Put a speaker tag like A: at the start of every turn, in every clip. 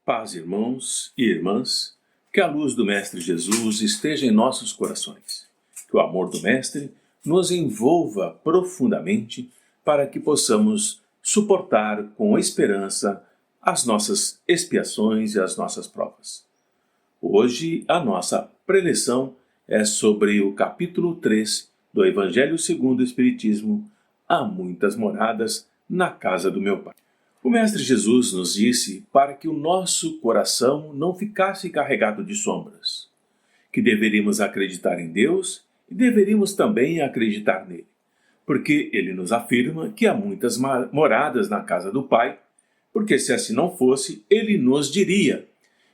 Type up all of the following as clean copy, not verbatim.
A: Paz, irmãos e irmãs, que a luz do Mestre Jesus esteja em nossos corações, que o amor do Mestre nos envolva profundamente para que possamos suportar com esperança as nossas expiações e as nossas provas. Hoje a nossa preleção é sobre o capítulo 3 do Evangelho segundo o Espiritismo, Há muitas moradas na casa do meu Pai. O Mestre Jesus nos disse para que o nosso coração não ficasse carregado de sombras, que deveríamos acreditar em Deus e deveríamos também acreditar nele, porque ele nos afirma que há muitas moradas na casa do Pai, porque se assim não fosse, ele nos diria,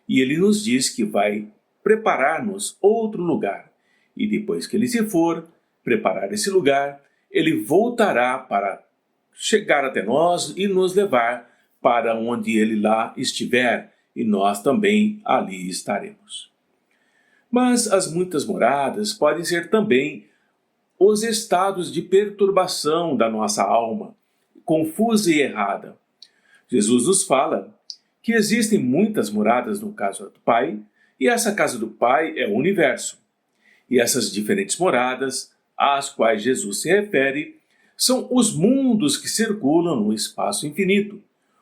A: e ele nos diz que vai preparar-nos outro lugar, e depois que ele se for preparar esse lugar, ele voltará para chegar até nós e nos levar para onde ele lá estiver, e nós também ali estaremos. Mas as muitas moradas podem ser também os estados de perturbação da nossa alma, confusa e errada. Jesus nos fala que existem muitas moradas no caso do Pai, e essa casa do Pai é o universo. E essas diferentes moradas, às quais Jesus se refere, são os mundos que circulam no espaço infinito,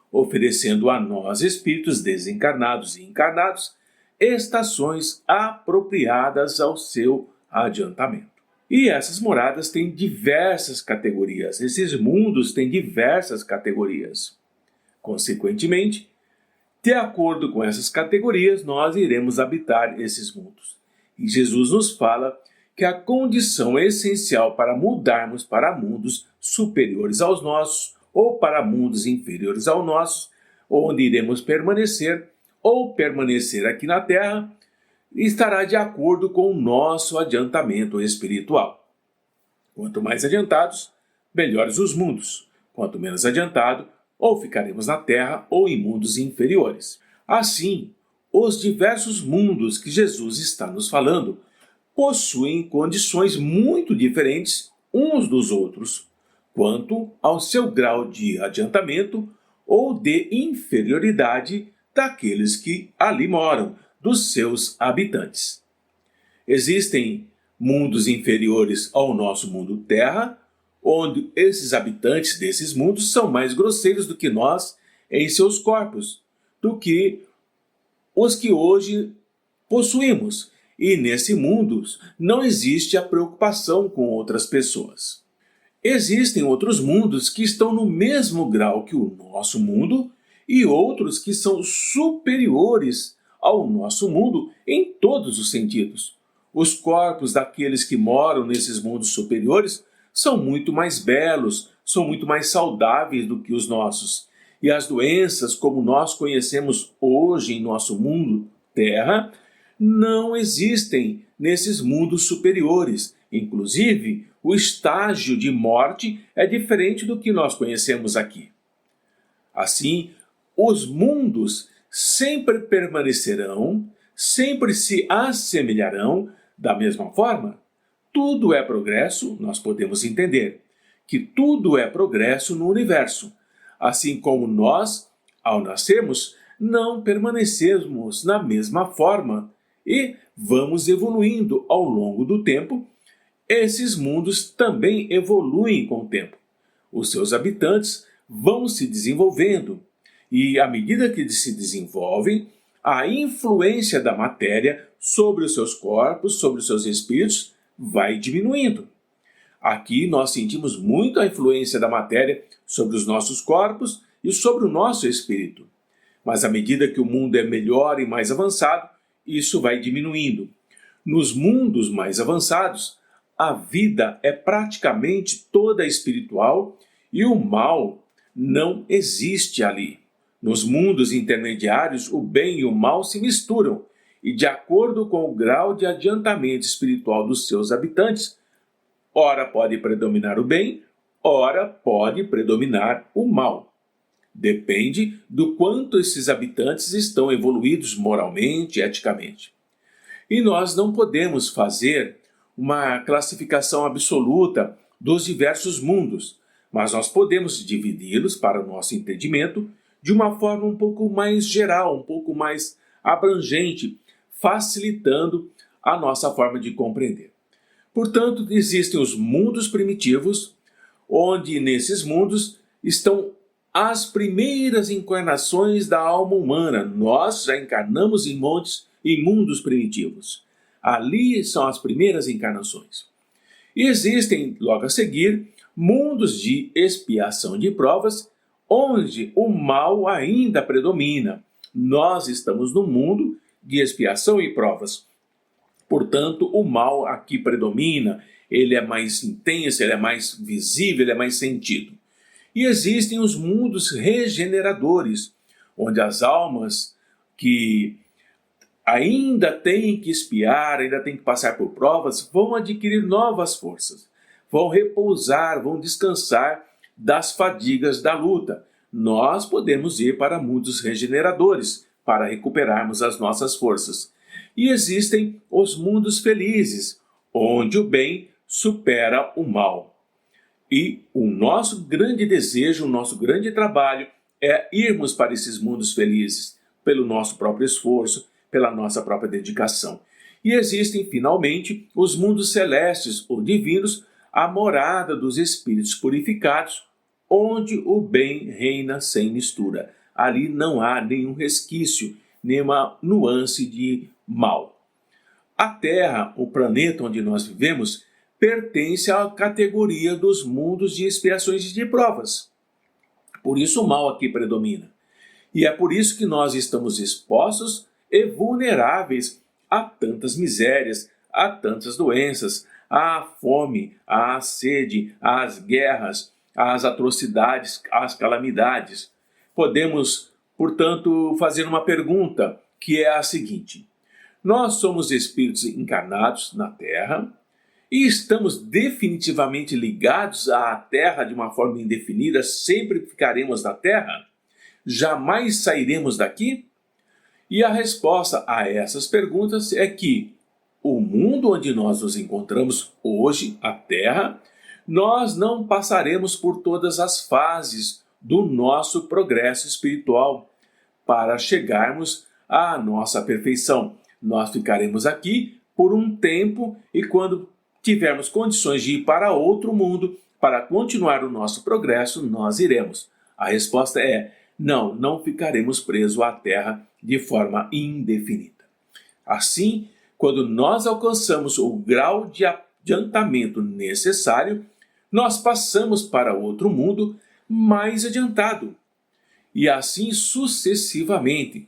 A: oferecendo a nós, espíritos desencarnados e encarnados, estações apropriadas ao seu adiantamento. E essas moradas têm diversas categorias, esses mundos têm diversas categorias. Consequentemente, de acordo com essas categorias, nós iremos habitar esses mundos. E Jesus nos fala que a condição essencial para mudarmos para mundos superiores aos nossos ou para mundos inferiores aos nossos, onde iremos permanecer ou permanecer aqui na Terra, estará de acordo com o nosso adiantamento espiritual. Quanto mais adiantados, melhores os mundos. Quanto menos adiantado, ou ficaremos na Terra ou em mundos inferiores. Assim, os diversos mundos que Jesus está nos falando possuem condições muito diferentes uns dos outros, quanto ao seu grau de adiantamento ou de inferioridade daqueles que ali moram, dos seus habitantes. Existem mundos inferiores ao nosso mundo Terra, onde esses habitantes desses mundos são mais grosseiros do que nós em seus corpos, do que os que hoje possuímos. E nesse mundo não existe a preocupação com outras pessoas. Existem outros mundos que estão no mesmo grau que o nosso mundo e outros que são superiores ao nosso mundo em todos os sentidos. Os corpos daqueles que moram nesses mundos superiores são muito mais belos, são muito mais saudáveis do que os nossos. E as doenças, como nós conhecemos hoje em nosso mundo Terra, não existem nesses mundos superiores. Inclusive, o estágio de morte é diferente do que nós conhecemos aqui. Assim, os mundos sempre permanecerão, sempre se assemelharão da mesma forma. Tudo é progresso, nós podemos entender que tudo é progresso no universo. Assim como nós, ao nascermos, não permanecemos na mesma forma e vamos evoluindo ao longo do tempo, esses mundos também evoluem com o tempo. Os seus habitantes vão se desenvolvendo e, à medida que se desenvolvem, a influência da matéria sobre os seus corpos, sobre os seus espíritos, vai diminuindo. Aqui nós sentimos muito a influência da matéria sobre os nossos corpos e sobre o nosso espírito. Mas à medida que o mundo é melhor e mais avançado, isso vai diminuindo. Nos mundos mais avançados, a vida é praticamente toda espiritual e o mal não existe ali. Nos mundos intermediários, o bem e o mal se misturam e, de acordo com o grau de adiantamento espiritual dos seus habitantes, ora pode predominar o bem, ora pode predominar o mal. Depende do quanto esses habitantes estão evoluídos moralmente e eticamente. E nós não podemos fazer uma classificação absoluta dos diversos mundos, mas nós podemos dividi-los, para o nosso entendimento, de uma forma um pouco mais geral, um pouco mais abrangente, facilitando a nossa forma de compreender. Portanto, existem os mundos primitivos, onde nesses mundos estão as primeiras encarnações da alma humana. Nós já encarnamos em mundos primitivos. Ali são as primeiras encarnações. E existem, logo a seguir, mundos de expiação de provas, onde o mal ainda predomina. Nós estamos no mundo de expiação e provas. Portanto, o mal aqui predomina, ele é mais intenso, ele é mais visível, ele é mais sentido. E existem os mundos regeneradores, onde as almas que ainda têm que expiar, ainda têm que passar por provas, vão adquirir novas forças, vão repousar, vão descansar das fadigas da luta. Nós podemos ir para mundos regeneradores para recuperarmos as nossas forças. E existem os mundos felizes, onde o bem supera o mal. E o nosso grande desejo, o nosso grande trabalho é irmos para esses mundos felizes, pelo nosso próprio esforço, pela nossa própria dedicação. E existem, finalmente, os mundos celestes ou divinos, a morada dos espíritos purificados, onde o bem reina sem mistura. Ali não há nenhum resquício, nenhuma nuance de mal. A Terra, o planeta onde nós vivemos, pertence à categoria dos mundos de expiações e de provas. Por isso o mal aqui predomina. E é por isso que nós estamos expostos e vulneráveis a tantas misérias, a tantas doenças, à fome, à sede, às guerras, às atrocidades, às calamidades. Podemos, portanto, fazer uma pergunta, que é a seguinte: nós somos espíritos encarnados na Terra e estamos definitivamente ligados à Terra de uma forma indefinida, sempre ficaremos na Terra? Jamais sairemos daqui? E a resposta a essas perguntas é que o mundo onde nós nos encontramos hoje, a Terra, nós não passaremos por todas as fases do nosso progresso espiritual para chegarmos à nossa perfeição. Nós ficaremos aqui por um tempo e quando tivermos condições de ir para outro mundo, para continuar o nosso progresso, nós iremos. A resposta é: não ficaremos presos à Terra de forma indefinida. Assim, quando nós alcançamos o grau de adiantamento necessário, nós passamos para outro mundo mais adiantado. E assim sucessivamente,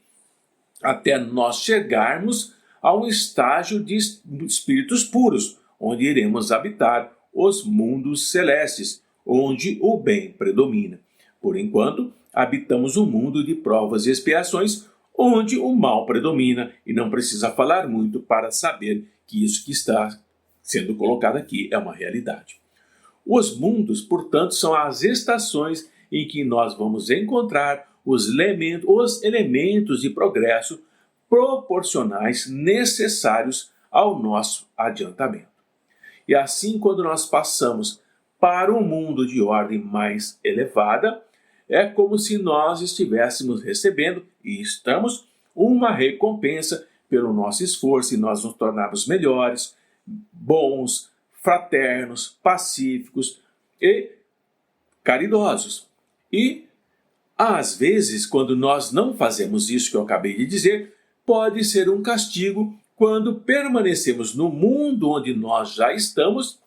A: até nós chegarmos a um estágio de espíritos puros, onde iremos habitar os mundos celestes, onde o bem predomina. Por enquanto, habitamos um mundo de provas e expiações, onde o mal predomina, e não precisa falar muito para saber que isso que está sendo colocado aqui é uma realidade. Os mundos, portanto, são as estações em que nós vamos encontrar os elementos de progresso proporcionais necessários ao nosso adiantamento. E assim, quando nós passamos para um mundo de ordem mais elevada, é como se nós estivéssemos recebendo, e estamos, uma recompensa pelo nosso esforço e nós nos tornarmos melhores, bons, fraternos, pacíficos e caridosos. E, às vezes, quando nós não fazemos isso que eu acabei de dizer, pode ser um castigo quando permanecemos no mundo onde nós já estamos,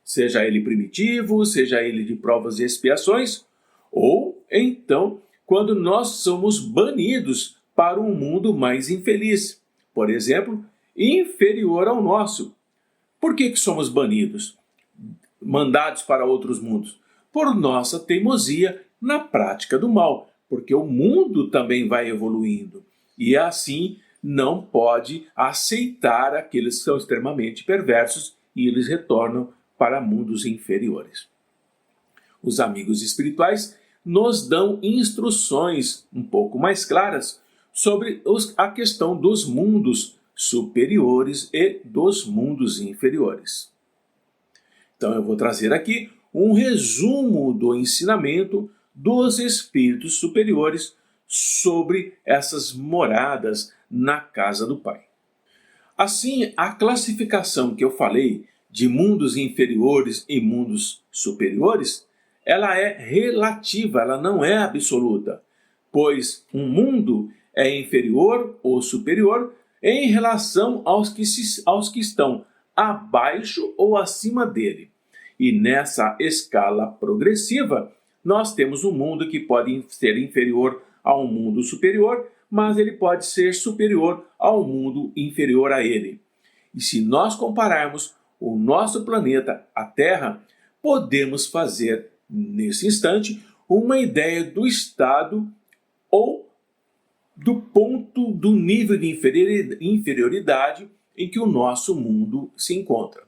A: seja ele primitivo, seja ele de provas e expiações, ou então quando nós somos banidos para um mundo mais infeliz, por exemplo, inferior ao nosso. Por que somos banidos, mandados para outros mundos? Por nossa teimosia na prática do mal, porque o mundo também vai evoluindo e assim não pode aceitar aqueles que são extremamente perversos e eles retornam para mundos inferiores. Os amigos espirituais nos dão instruções um pouco mais claras sobre a questão dos mundos superiores e dos mundos inferiores. Então eu vou trazer aqui um resumo do ensinamento dos espíritos superiores sobre essas moradas na casa do Pai. Assim, a classificação que eu falei de mundos inferiores e mundos superiores, ela é relativa, ela não é absoluta, pois um mundo é inferior ou superior em relação aos que estão abaixo ou acima dele. E nessa escala progressiva, nós temos um mundo que pode ser inferior a um mundo superior, mas ele pode ser superior ao mundo inferior a ele. E se nós compararmos o nosso planeta, a Terra, podemos fazer, nesse instante, uma ideia do estado ou do ponto do nível de inferioridade em que o nosso mundo se encontra.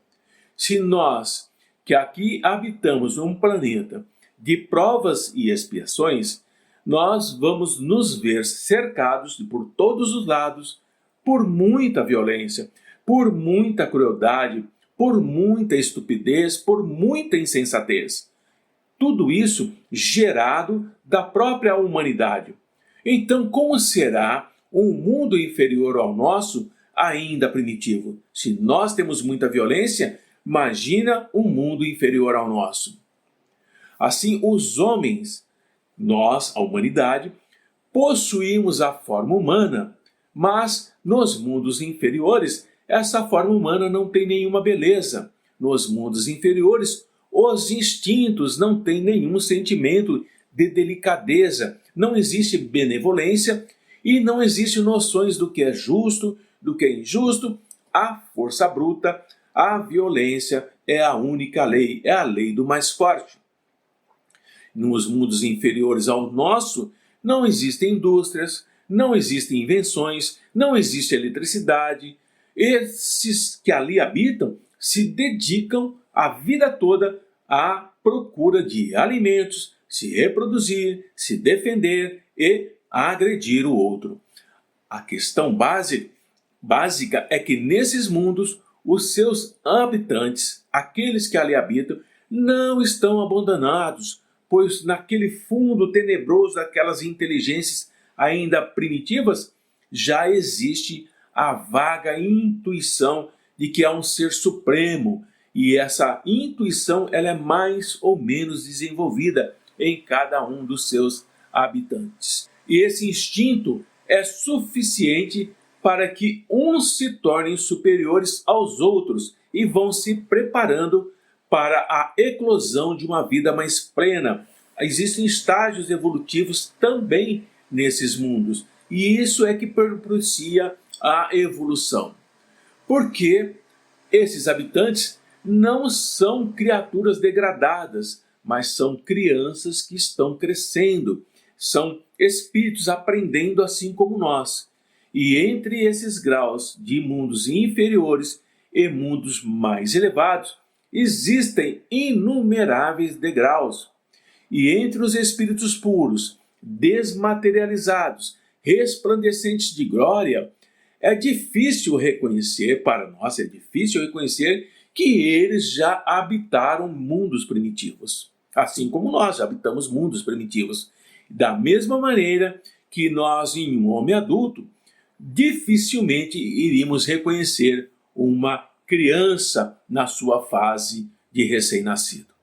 A: Se nós, que aqui habitamos um planeta de provas e expiações, nós vamos nos ver cercados por todos os lados por muita violência, por muita crueldade, por muita estupidez, por muita insensatez. Tudo isso gerado da própria humanidade. Então, como será um mundo inferior ao nosso, ainda primitivo? Se nós temos muita violência, imagina um mundo inferior ao nosso. Assim, os homens, nós, a humanidade, possuímos a forma humana, mas nos mundos inferiores, essa forma humana não tem nenhuma beleza. Nos mundos inferiores, os instintos não têm nenhum sentimento de delicadeza, não existe benevolência e não existe noções do que é justo, do que é injusto. A força bruta, a violência é a única lei, é a lei do mais forte. Nos mundos inferiores ao nosso, não existem indústrias, não existem invenções, não existe eletricidade. Esses que ali habitam se dedicam a vida toda à procura de alimentos, se reproduzir, se defender e agredir o outro. A questão básica é que nesses mundos, os seus habitantes, aqueles que ali habitam, não estão abandonados, pois naquele fundo tenebroso daquelas inteligências ainda primitivas, já existe a vaga intuição de que há um ser supremo, e essa intuição ela é mais ou menos desenvolvida em cada um dos seus habitantes. E esse instinto é suficiente para que uns se tornem superiores aos outros e vão se preparando para a eclosão de uma vida mais plena. Existem estágios evolutivos também nesses mundos, e isso é que propicia a evolução. Porque esses habitantes não são criaturas degradadas, mas são crianças que estão crescendo, são espíritos aprendendo assim como nós. E entre esses graus de mundos inferiores e mundos mais elevados, existem inumeráveis degraus. E entre os espíritos puros, desmaterializados, resplandecentes de glória, é difícil reconhecer, para nós é difícil reconhecer que eles já habitaram mundos primitivos. Assim como nós já habitamos mundos primitivos. Da mesma maneira que nós, em um homem adulto, dificilmente iríamos reconhecer uma criança na sua fase de recém-nascido.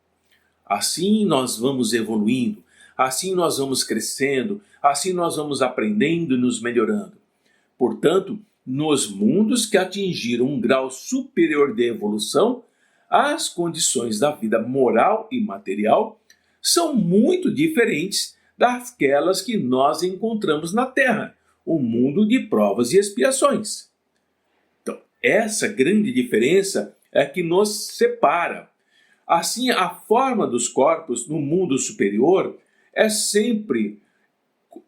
A: Assim nós vamos evoluindo, assim nós vamos crescendo, assim nós vamos aprendendo e nos melhorando. Portanto, nos mundos que atingiram um grau superior de evolução, as condições da vida moral e material são muito diferentes daquelas que nós encontramos na Terra, o mundo de provas e expiações. Então, essa grande diferença é que nos separa. Assim, a forma dos corpos no mundo superior é sempre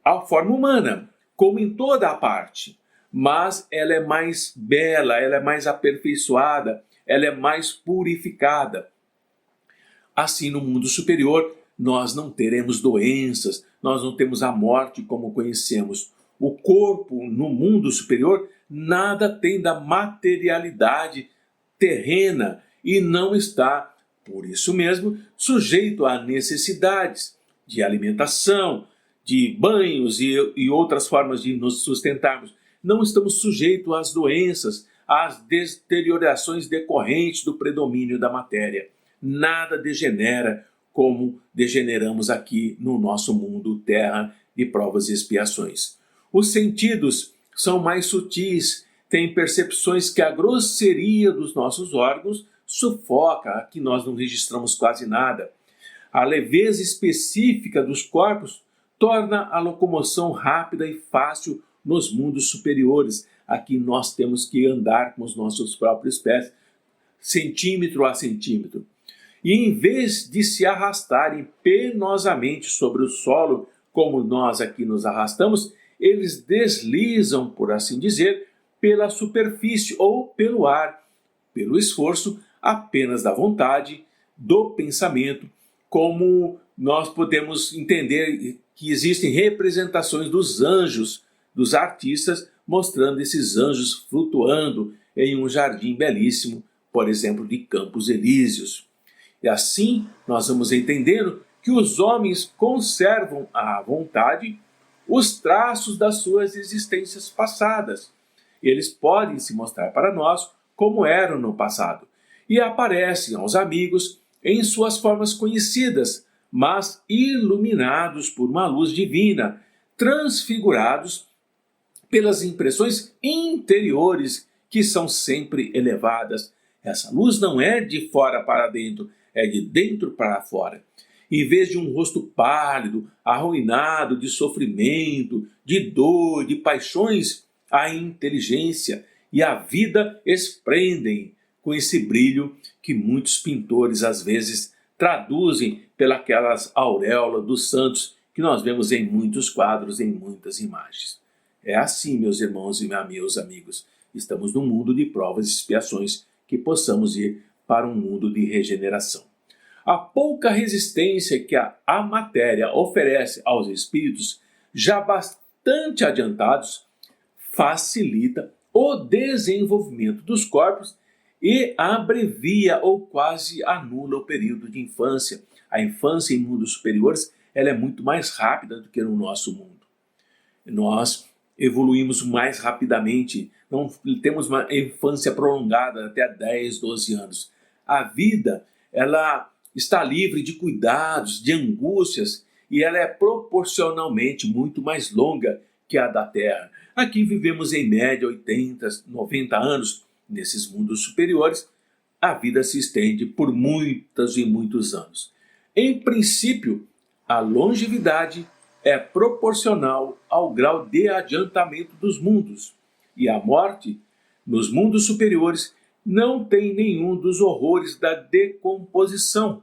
A: a forma humana, como em toda a parte, mas ela é mais bela, ela é mais aperfeiçoada, ela é mais purificada. Assim, no mundo superior, nós não teremos doenças, nós não temos a morte como conhecemos. O corpo no mundo superior nada tem da materialidade terrena e não está, por isso mesmo, sujeito a necessidades de alimentação, de banhos e outras formas de nos sustentarmos. Não estamos sujeitos às doenças, às deteriorações decorrentes do predomínio da matéria. Nada degenera como degeneramos aqui no nosso mundo, terra de provas e expiações. Os sentidos são mais sutis, têm percepções que a grosseria dos nossos órgãos sufoca, aqui nós não registramos quase nada. A leveza específica dos corpos torna a locomoção rápida e fácil nos mundos superiores. Aqui nós temos que andar com os nossos próprios pés, centímetro a centímetro. E em vez de se arrastarem penosamente sobre o solo, como nós aqui nos arrastamos, eles deslizam, por assim dizer, pela superfície ou pelo ar, pelo esforço apenas da vontade, do pensamento, como nós podemos entender que existem representações dos anjos, dos artistas, mostrando esses anjos flutuando em um jardim belíssimo, por exemplo, de Campos Elíseos. E assim nós vamos entendendo que os homens conservam à vontade os traços das suas existências passadas. Eles podem se mostrar para nós como eram no passado e aparecem aos amigos em suas formas conhecidas, mas iluminados por uma luz divina, transfigurados pelas impressões interiores que são sempre elevadas. Essa luz não é de fora para dentro, é de dentro para fora. Em vez de um rosto pálido, arruinado de sofrimento, de dor, de paixões, a inteligência e a vida esplendem com esse brilho que muitos pintores às vezes traduzem pelas auréolas dos santos que nós vemos em muitos quadros, em muitas imagens. É assim, meus irmãos e meus amigos, estamos num mundo de provas e expiações, que possamos ir para um mundo de regeneração. A pouca resistência que a matéria oferece aos espíritos, já bastante adiantados, facilita o desenvolvimento dos corpos e abrevia ou quase anula o período de infância. A infância em mundos superiores ela é muito mais rápida do que no nosso mundo. Nós evoluímos mais rapidamente, não temos uma infância prolongada até 10, 12 anos. A vida ela está livre de cuidados, de angústias, e ela é proporcionalmente muito mais longa que a da Terra. Aqui vivemos em média 80, 90 anos. Nesses mundos superiores, a vida se estende por muitos e muitos anos. Em princípio, a longevidade é proporcional ao grau de adiantamento dos mundos, e a morte, nos mundos superiores, não tem nenhum dos horrores da decomposição.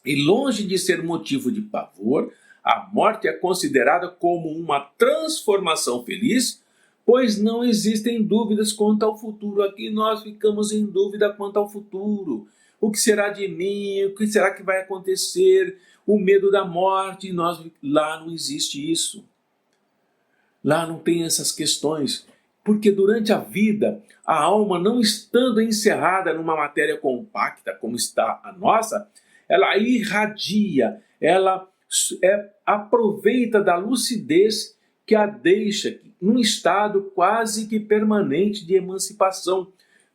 A: E longe de ser motivo de pavor, a morte é considerada como uma transformação feliz, pois não existem dúvidas quanto ao futuro. Aqui nós ficamos em dúvida quanto ao futuro. O que será de mim? O que será que vai acontecer? O medo da morte. Lá não existe isso. Lá não tem essas questões. Porque durante a vida, a alma não estando encerrada numa matéria compacta como está a nossa, ela irradia, ela aproveita da lucidez que a deixa num estado quase que permanente de emancipação,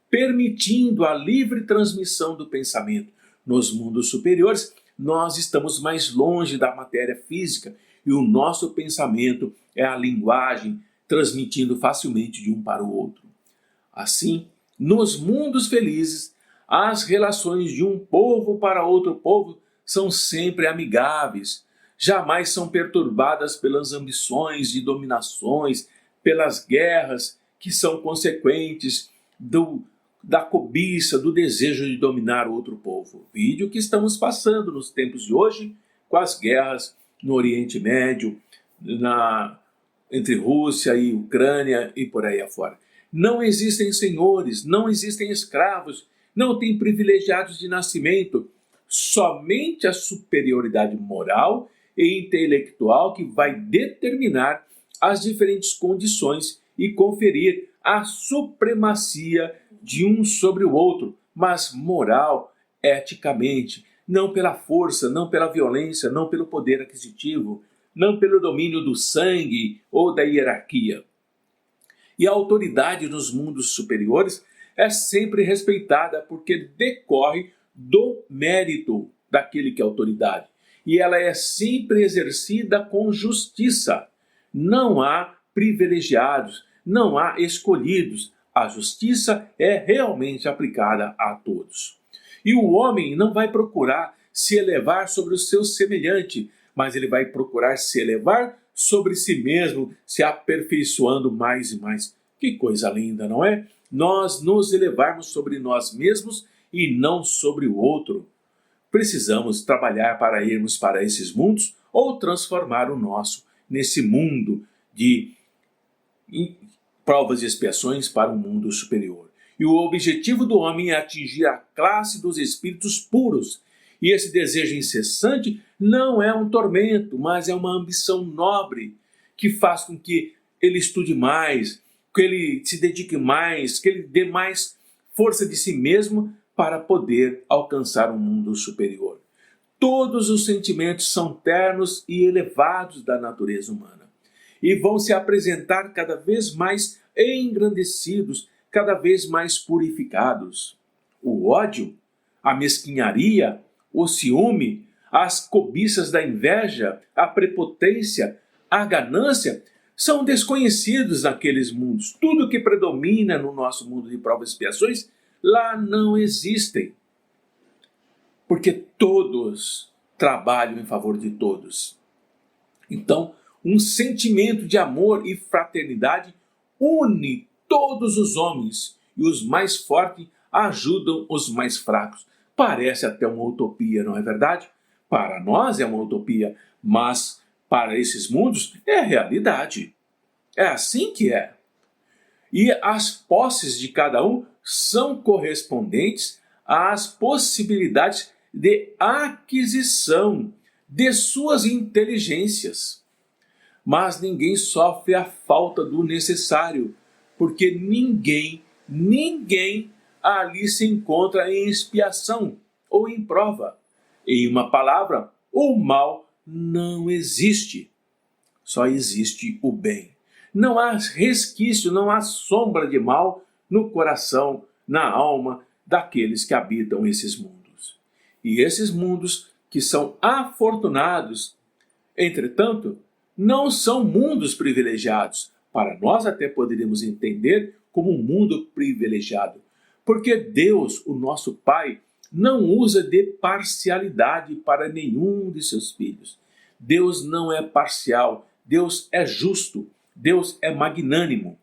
A: permitindo a livre transmissão do pensamento. Nos mundos superiores, nós estamos mais longe da matéria física e o nosso pensamento é a linguagem transmitindo facilmente de um para o outro. Assim, nos mundos felizes, as relações de um povo para outro povo são sempre amigáveis, jamais são perturbadas pelas ambições e dominações, pelas guerras que são consequentes da cobiça, do desejo de dominar outro povo. Vídeo que estamos passando nos tempos de hoje com as guerras no Oriente Médio, entre Rússia e Ucrânia e por aí afora. Não existem senhores, não existem escravos, não tem privilegiados de nascimento, somente a superioridade moral e intelectual que vai determinar as diferentes condições e conferir a supremacia de um sobre o outro, mas moral, eticamente, não pela força, não pela violência, não pelo poder aquisitivo, não pelo domínio do sangue ou da hierarquia. E a autoridade nos mundos superiores é sempre respeitada porque decorre do mérito daquele que é autoridade. E ela é sempre exercida com justiça. Não há privilegiados, não há escolhidos. A justiça é realmente aplicada a todos. E o homem não vai procurar se elevar sobre o seu semelhante, mas ele vai procurar se elevar sobre si mesmo, se aperfeiçoando mais e mais. Que coisa linda, não é? Nós nos elevarmos sobre nós mesmos e não sobre o outro. Precisamos trabalhar para irmos para esses mundos ou transformar o nosso nesse mundo de provas e expiações para um mundo superior. E o objetivo do homem é atingir a classe dos espíritos puros. E esse desejo incessante não é um tormento, mas é uma ambição nobre que faz com que ele estude mais, que ele se dedique mais, que ele dê mais força de si mesmo para poder alcançar um mundo superior. Todos os sentimentos são ternos e elevados da natureza humana e vão se apresentar cada vez mais engrandecidos, cada vez mais purificados. O ódio, a mesquinharia, o ciúme, as cobiças da inveja, a prepotência, a ganância são desconhecidos naqueles mundos. Tudo que predomina no nosso mundo de provas e expiações lá não existem. Porque todos trabalham em favor de todos. Então, um sentimento de amor e fraternidade une todos os homens e os mais fortes ajudam os mais fracos. Parece até uma utopia, não é verdade? Para nós é uma utopia, mas para esses mundos é realidade. É assim que é. E as posses de cada um são correspondentes às possibilidades de aquisição de suas inteligências. Mas ninguém sofre a falta do necessário, porque ninguém ali se encontra em expiação ou em prova. Em uma palavra, o mal não existe. Só existe o bem. Não há resquício, não há sombra de mal no coração, na alma daqueles que habitam esses mundos. E esses mundos que são afortunados, entretanto, não são mundos privilegiados. Para nós até poderíamos entender como um mundo privilegiado, porque Deus, o nosso Pai, não usa de parcialidade para nenhum de seus filhos. Deus não é parcial, Deus é justo, Deus é magnânimo.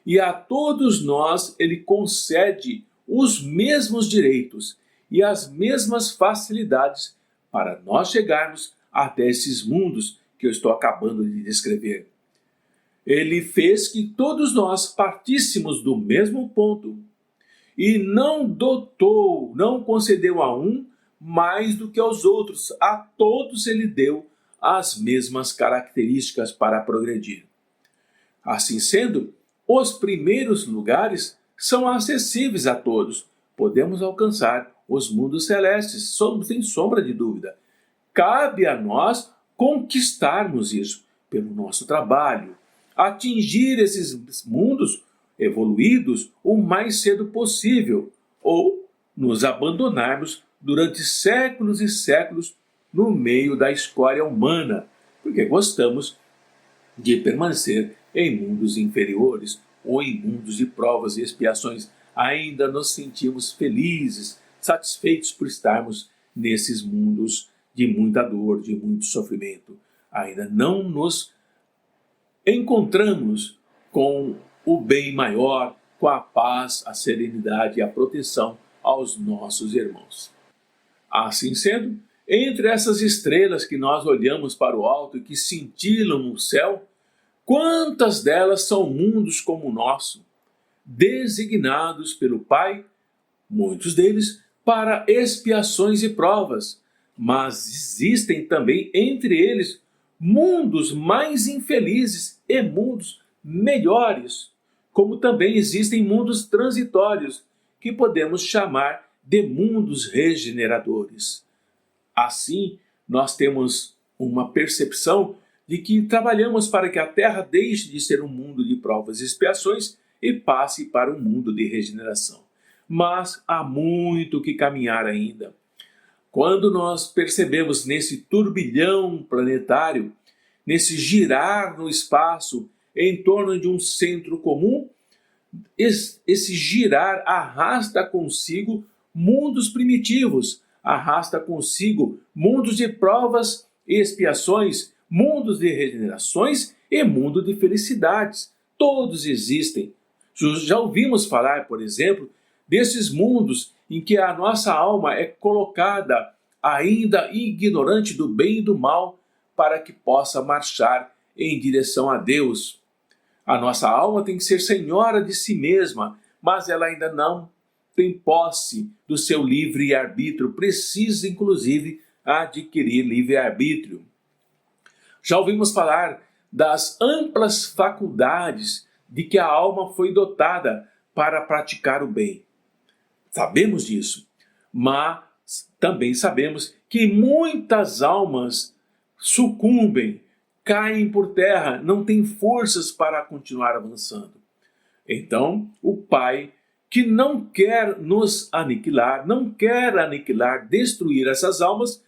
A: E a todos nós Ele concede os mesmos direitos e as mesmas facilidades para nós chegarmos até esses mundos que eu estou acabando de descrever. Ele fez que todos nós partíssemos do mesmo ponto e não concedeu a um mais do que aos outros. A todos Ele deu as mesmas características para progredir. Assim sendo, os primeiros lugares são acessíveis a todos. Podemos alcançar os mundos celestes, sem sombra de dúvida. Cabe a nós conquistarmos isso pelo nosso trabalho, atingir esses mundos evoluídos o mais cedo possível, ou nos abandonarmos durante séculos e séculos no meio da escória humana, porque gostamos de permanecer em mundos inferiores ou em mundos de provas e expiações. Ainda nos sentimos felizes, satisfeitos por estarmos nesses mundos de muita dor, de muito sofrimento. Ainda não nos encontramos com o bem maior, com a paz, a serenidade e a proteção aos nossos irmãos. Assim sendo, entre essas estrelas que nós olhamos para o alto e que cintilam no céu, quantas delas são mundos como o nosso, designados pelo Pai, muitos deles para expiações e provas, mas existem também entre eles mundos mais infelizes e mundos melhores, como também existem mundos transitórios, que podemos chamar de mundos regeneradores. Assim, nós temos uma percepção de que trabalhamos para que a Terra deixe de ser um mundo de provas e expiações e passe para um mundo de regeneração. Mas há muito que caminhar ainda. Quando nós percebemos nesse turbilhão planetário, nesse girar no espaço em torno de um centro comum, esse girar arrasta consigo mundos primitivos, arrasta consigo mundos de provas e expiações, mundos de regenerações e mundo de felicidades. Todos existem. Já ouvimos falar, por exemplo, desses mundos em que a nossa alma é colocada ainda ignorante do bem e do mal para que possa marchar em direção a Deus. A nossa alma tem que ser senhora de si mesma, mas ela ainda não tem posse do seu livre-arbítrio, precisa inclusive adquirir livre-arbítrio. Já ouvimos falar das amplas faculdades de que a alma foi dotada para praticar o bem. Sabemos disso, mas também sabemos que muitas almas sucumbem, caem por terra, não têm forças para continuar avançando. Então, o Pai, que não quer nos aniquilar, não quer aniquilar, destruir essas almas,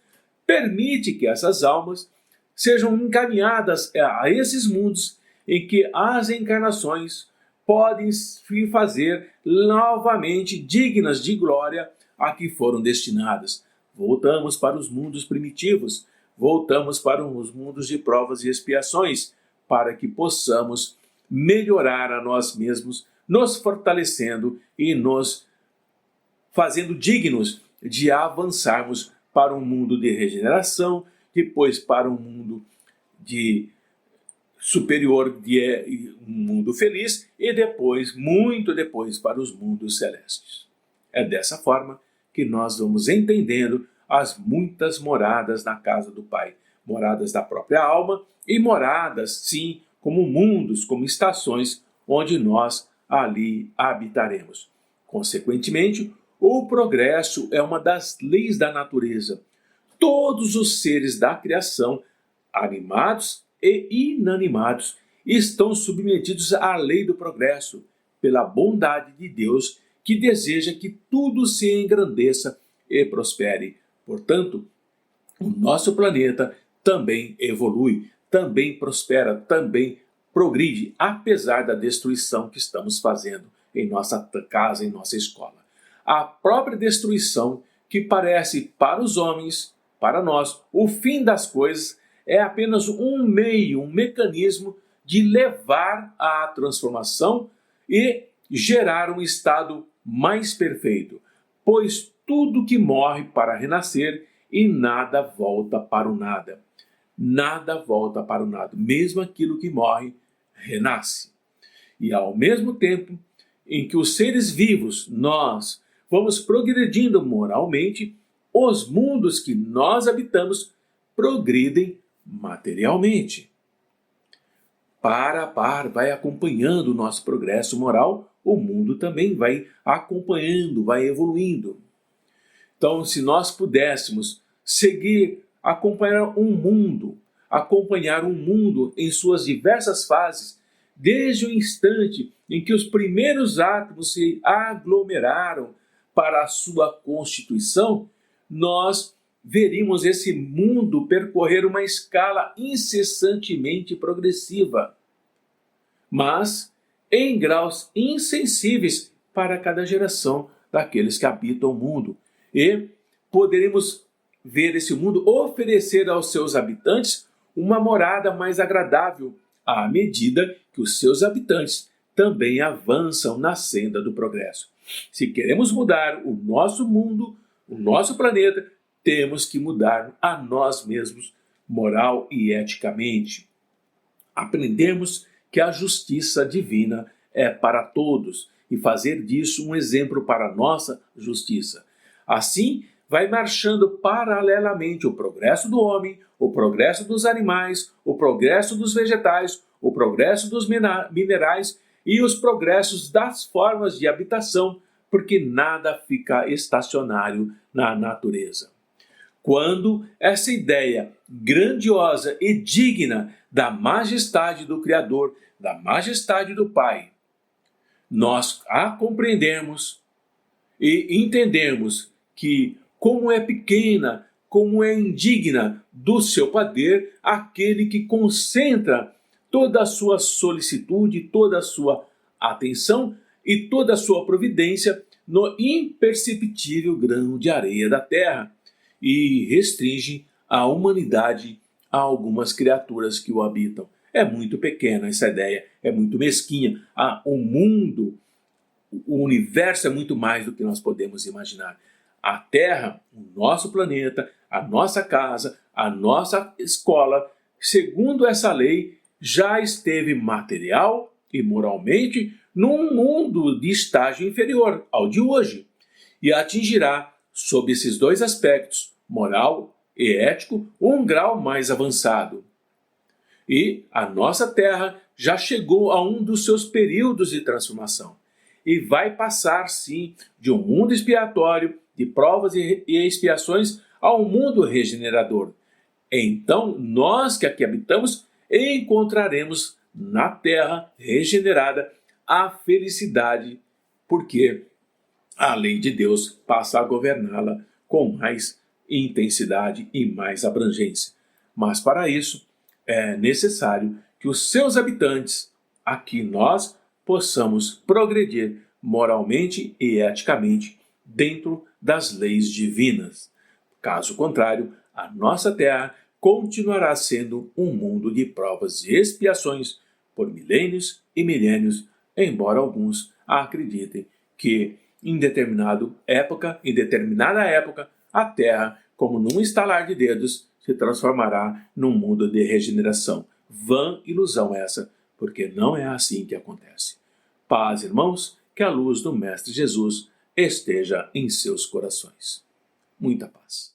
A: permite que essas almas sejam encaminhadas a esses mundos em que as encarnações podem se fazer novamente dignas de glória a que foram destinadas. Voltamos para os mundos primitivos, voltamos para os mundos de provas e expiações, para que possamos melhorar a nós mesmos, nos fortalecendo e nos fazendo dignos de avançarmos para um mundo de regeneração, depois para um mundo de superior, um mundo feliz, e depois, muito depois, para os mundos celestes. É dessa forma que nós vamos entendendo as muitas moradas na casa do Pai, moradas da própria alma e moradas, sim, como mundos, como estações, onde nós ali habitaremos. Consequentemente, o progresso é uma das leis da natureza. Todos os seres da criação, animados e inanimados, estão submetidos à lei do progresso, pela bondade de Deus, que deseja que tudo se engrandeça e prospere. Portanto, o nosso planeta também evolui, também prospera, também progride, apesar da destruição que estamos fazendo em nossa casa, em nossa escola. A própria destruição, que parece para os homens, para nós, o fim das coisas, é apenas um meio, um mecanismo de levar à transformação e gerar um estado mais perfeito, pois tudo que morre para renascer e nada volta para o nada. Nada volta para o nada, mesmo aquilo que morre renasce. E ao mesmo tempo em que os seres vivos, nós, vamos progredindo moralmente, os mundos que nós habitamos progridem materialmente. Vai acompanhando o nosso progresso moral, o mundo também vai acompanhando, vai evoluindo. Então, se nós pudéssemos seguir, acompanhar um mundo em suas diversas fases, desde o instante em que os primeiros átomos se aglomeraram para a sua constituição, nós veríamos esse mundo percorrer uma escala incessantemente progressiva, mas em graus insensíveis para cada geração daqueles que habitam o mundo. E poderemos ver esse mundo oferecer aos seus habitantes uma morada mais agradável, à medida que os seus habitantes também avançam na senda do progresso. Se queremos mudar o nosso mundo, o nosso planeta, temos que mudar a nós mesmos, moral e eticamente. Aprendemos que a justiça divina é para todos e fazer disso um exemplo para a nossa justiça. Assim, vai marchando paralelamente o progresso do homem, o progresso dos animais, o progresso dos vegetais, o progresso dos minerais e os progressos das formas de habitação, porque nada fica estacionário na natureza. Quando essa ideia grandiosa e digna da majestade do Criador, da majestade do Pai, nós a compreendermos e entendermos que como é pequena, como é indigna do seu poder aquele que concentra toda a sua solicitude, toda a sua atenção e toda a sua providência no imperceptível grão de areia da terra e restringe a humanidade a algumas criaturas que o habitam. É muito pequena essa ideia, é muito mesquinha. O mundo, o universo é muito mais do que nós podemos imaginar. A Terra, o nosso planeta, a nossa casa, a nossa escola, segundo essa lei, já esteve material e moralmente num mundo de estágio inferior ao de hoje e atingirá, sob esses dois aspectos, moral e ético, um grau mais avançado. E a nossa Terra já chegou a um dos seus períodos de transformação e vai passar, sim, de um mundo expiatório, de provas e expiações, ao mundo regenerador. Então, nós que aqui habitamos, encontraremos na Terra regenerada a felicidade, porque a lei de Deus passa a governá-la com mais intensidade e mais abrangência. Mas para isso é necessário que os seus habitantes, aqui nós, possamos progredir moralmente e eticamente dentro das leis divinas. Caso contrário, a nossa Terra continuará sendo um mundo de provas e expiações por milênios e milênios, embora alguns acreditem que em determinada época, a Terra, como num estalar de dedos, se transformará num mundo de regeneração. Vã ilusão essa, porque não é assim que acontece. Paz, irmãos, que a luz do Mestre Jesus esteja em seus corações. Muita paz.